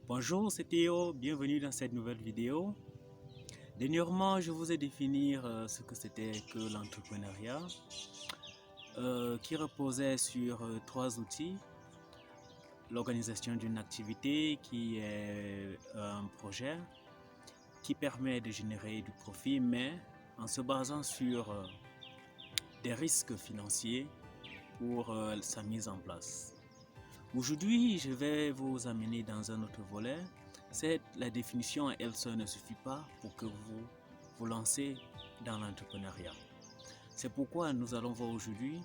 Bonjour, c'est Théo, bienvenue dans cette nouvelle vidéo. Dernièrement, je vous ai défini ce que c'était que l'entrepreneuriat, qui reposait sur trois outils. L'organisation d'une activité qui est un projet qui permet de générer du profit, mais en se basant sur des risques financiers pour sa mise en place. Aujourd'hui, je vais vous amener dans un autre volet. C'est la définition à elle seule ne suffit pas pour que vous vous lancez dans l'entrepreneuriat. C'est pourquoi nous allons voir aujourd'hui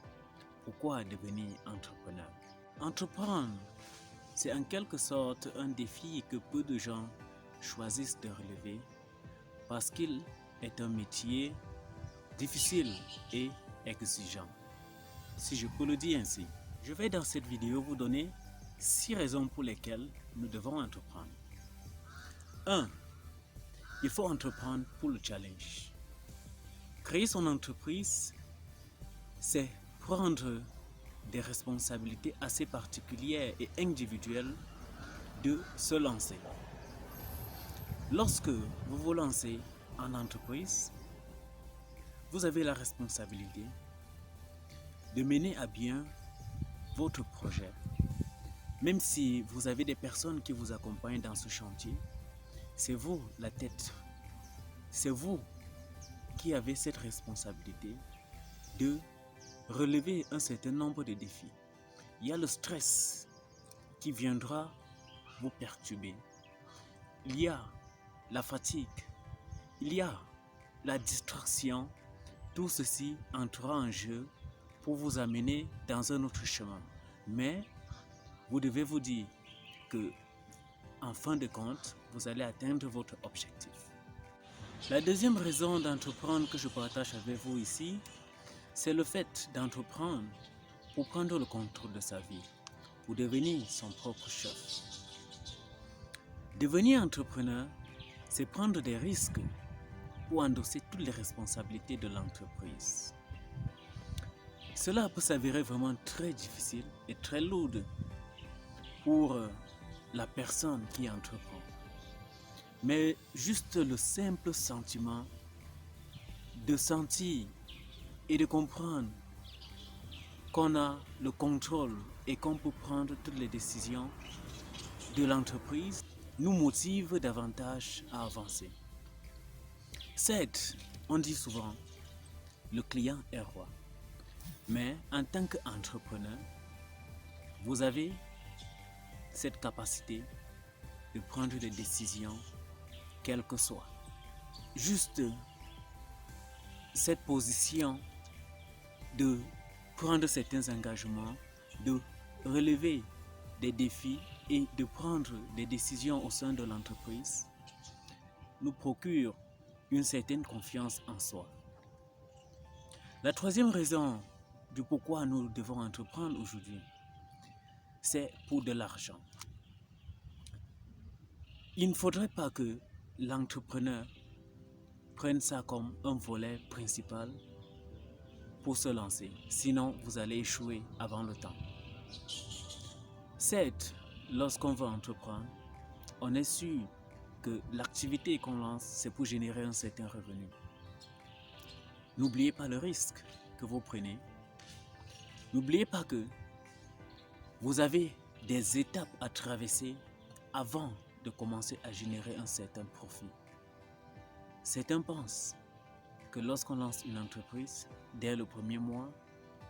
pourquoi devenir entrepreneur. Entreprendre, c'est en quelque sorte un défi que peu de gens choisissent de relever parce qu'il est un métier difficile et exigeant. Si je peux le dire ainsi. Je vais dans cette vidéo vous donner 6 raisons pour lesquelles nous devons entreprendre. 1. Il faut entreprendre pour le challenge. Créer son entreprise, c'est prendre des responsabilités assez particulières et individuelles de se lancer. Lorsque vous vous lancez en entreprise, vous avez la responsabilité de mener à bien votre projet. Même si vous avez des personnes qui vous accompagnent dans ce chantier, c'est vous la tête. C'est vous qui avez cette responsabilité de relever un certain nombre de défis. Il y a le stress qui viendra vous perturber. Il y a la fatigue. Il y a la distraction. Tout ceci entrera en jeu pour vous amener dans un autre chemin. Mais vous devez vous dire que, en fin de compte, vous allez atteindre votre objectif. La deuxième raison d'entreprendre que je partage avec vous ici, c'est le fait d'entreprendre pour prendre le contrôle de sa vie, pour devenir son propre chef. Devenir entrepreneur, c'est prendre des risques pour endosser toutes les responsabilités de l'entreprise. Cela peut s'avérer vraiment très difficile et très lourd pour la personne qui entreprend. Mais juste le simple sentiment de sentir et de comprendre qu'on a le contrôle et qu'on peut prendre toutes les décisions de l'entreprise nous motive davantage à avancer. Certes, on dit souvent, le client est roi. Mais en tant qu'entrepreneur, vous avez cette capacité de prendre des décisions, quelles que soient. Juste cette position de prendre certains engagements, de relever des défis et de prendre des décisions au sein de l'entreprise nous procure une certaine confiance en soi. La troisième raison du pourquoi nous devons entreprendre aujourd'hui, c'est pour de l'argent. Il ne faudrait pas que l'entrepreneur prenne ça comme un volet principal pour se lancer, sinon vous allez échouer avant le temps. Certes, lorsqu'on veut entreprendre, on est sûr que l'activité qu'on lance, c'est pour générer un certain revenu. N'oubliez pas le risque que vous prenez. N'oubliez pas que vous avez des étapes à traverser avant de commencer à générer un certain profit. Certains pensent que lorsqu'on lance une entreprise, dès le premier mois,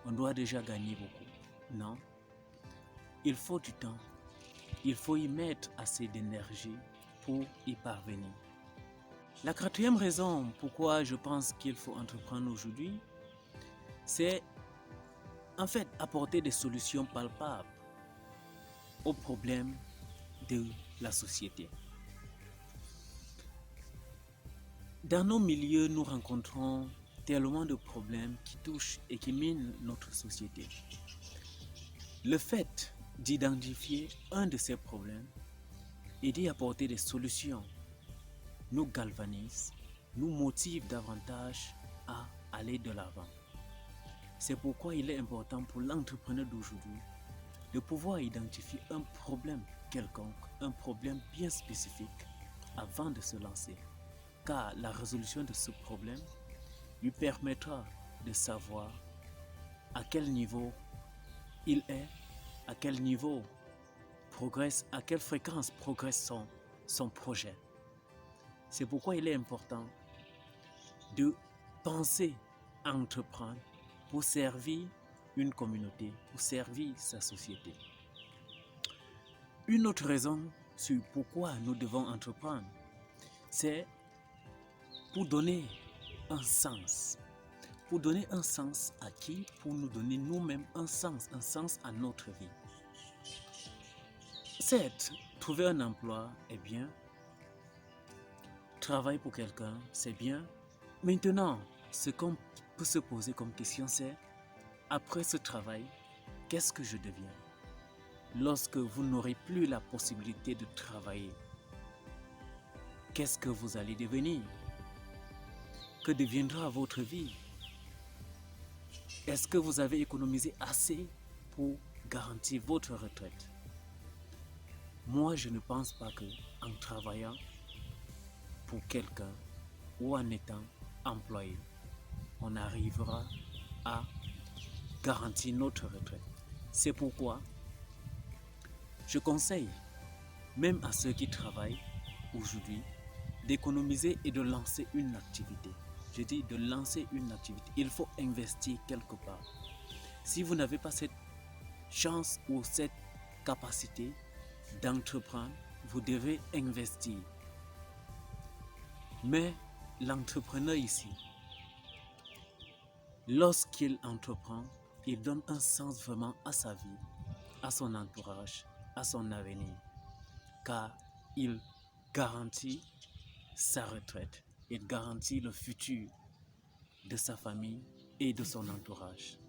on doit déjà gagner beaucoup. Non. Il faut du temps. Il faut y mettre assez d'énergie pour y parvenir. La quatrième raison pourquoi je pense qu'il faut entreprendre aujourd'hui, c'est en fait apporter des solutions palpables aux problèmes de la société. Dans nos milieux, nous rencontrons tellement de problèmes qui touchent et qui minent notre société. Le fait d'identifier un de ces problèmes et d'y apporter des solutions nous galvanise, nous motive davantage à aller de l'avant. C'est pourquoi il est important pour l'entrepreneur d'aujourd'hui de pouvoir identifier un problème quelconque, un problème bien spécifique avant de se lancer, car la résolution de ce problème lui permettra de savoir à quel niveau il est, à quel niveau progresse, à quelle fréquence progresse son projet. C'est pourquoi il est important de penser à entreprendre pour servir une communauté, pour servir sa société. Une autre raison sur pourquoi nous devons entreprendre, c'est pour donner un sens. Pour donner un sens à qui? Pour nous donner nous-mêmes un sens à notre vie. Certes, trouver un emploi est bien, travailler pour quelqu'un, c'est bien. Maintenant, ce qu'on peut se poser comme question, c'est après ce travail, qu'est-ce que je deviens? Lorsque vous n'aurez plus la possibilité de travailler, qu'est-ce que vous allez devenir? Que deviendra votre vie? Est-ce que vous avez économisé assez pour garantir votre retraite? Moi, je ne pense pas qu'en travaillant pour quelqu'un ou en étant employé, on arrivera à garantir notre retraite. C'est pourquoi je conseille, même à ceux qui travaillent aujourd'hui, d'économiser et de lancer une activité. Je dis de lancer une activité. Il faut investir quelque part. Si vous n'avez pas cette chance ou cette capacité d'entreprendre, vous devez investir. Mais l'entrepreneur ici, lorsqu'il entreprend, il donne un sens vraiment à sa vie, à son entourage, à son avenir, car il garantit sa retraite, il garantit le futur de sa famille et de son entourage.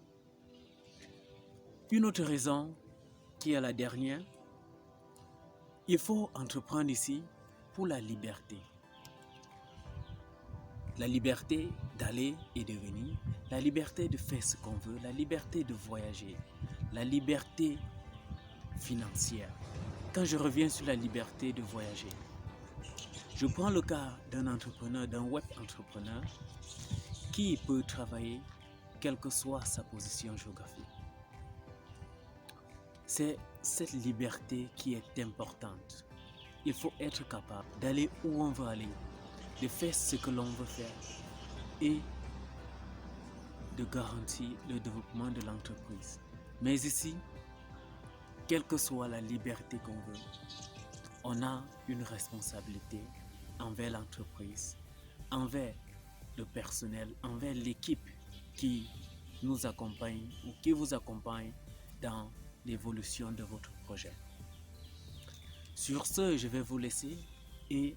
Une autre raison, qui est la dernière, il faut entreprendre ici pour la liberté. La liberté d'aller et de venir, la liberté de faire ce qu'on veut, la liberté de voyager, la liberté financière. Quand je reviens sur la liberté de voyager, je prends le cas d'un entrepreneur, d'un web entrepreneur qui peut travailler quelle que soit sa position géographique. C'est cette liberté qui est importante. Il faut être capable d'aller où on veut aller, de faire ce que l'on veut faire et de garantir le développement de l'entreprise. Mais ici, quelle que soit la liberté qu'on veut, on a une responsabilité envers l'entreprise, envers le personnel, envers l'équipe qui nous accompagne ou qui vous accompagne dans l'évolution de votre projet. Sur ce, je vais vous laisser et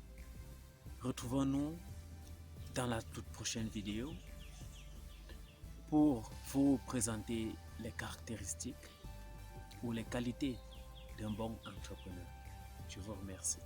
retrouvons-nous dans la toute prochaine vidéo pour vous présenter les caractéristiques ou les qualités d'un bon entrepreneur. Je vous remercie.